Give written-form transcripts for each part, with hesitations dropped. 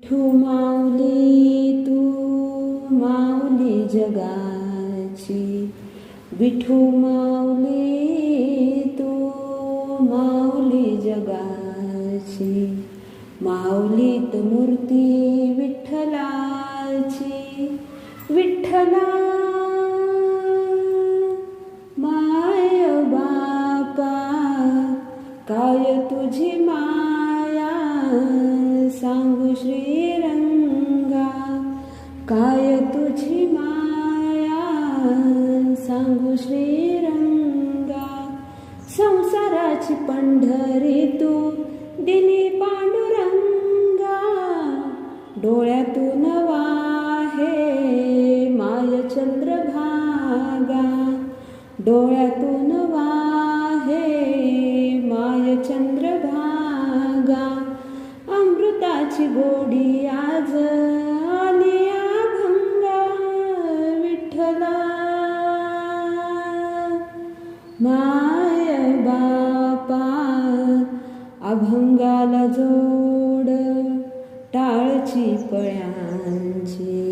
विठू माऊली तू माऊली जगाची, विठू माऊली तू माऊली जगाची, माऊलीत मूर्ती विठ्ठलाची. विठ्ठला माय बापा काय तुझी माया, सांगू श्रीरंगा काय तुझी माया, सांगू श्रीरंगा. संसाराची पंढरी तू दिली पांडुरंगा, डोळ्यातून वाहे माय चंद्रभागा, डोळ्यातून वाहे माय चंद्रभागा. अमृताची गोडी आज आली अभंगा, विठ्ठला माय बापा अभंगाला जोड टाळची पळ्यांची,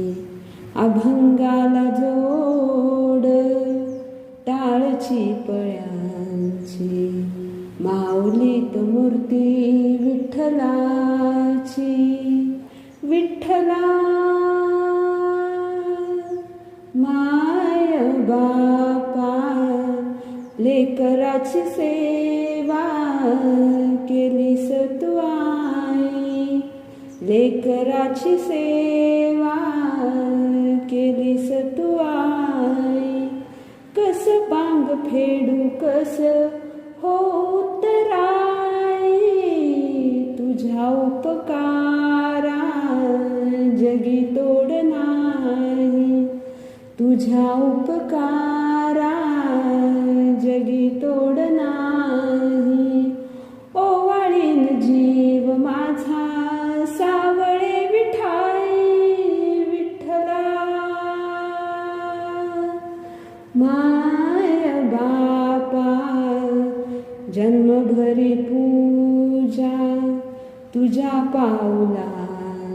अभंगाला जोड टाळची पळ्यांची. माऊलीत मूर्ती विठ्ठलाची. विठ्ठला माय बापा लेकराची सेवा केलीस तू आई, लेकराची सेवा केलीस तू आई. कस पांग फेडू कस हो उत्तराई, तुझ्या उपकारा जगी तोड नाही, तुझ्या उपकारा जगी तोड नाही. ओवाळीन जीव माझा सावळे विठाई, विठ्ठला माय बापा जन्मभरी पूजा तुझ्या पाऊलांची,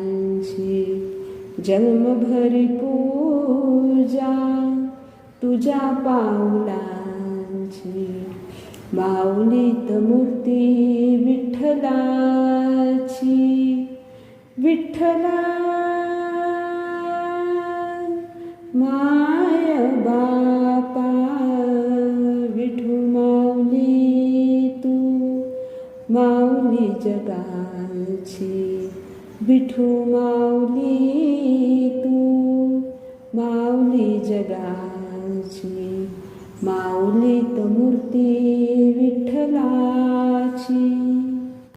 जन्मभरी पूजा तुझ्या पाऊलांची. माऊलीत मूर्ती विठ्ठलाची. विठ्ठला माय बापा विठू माऊली तू माऊली जगाची, विठू माऊली तू माऊली जगाची. माऊलीत मूर्ती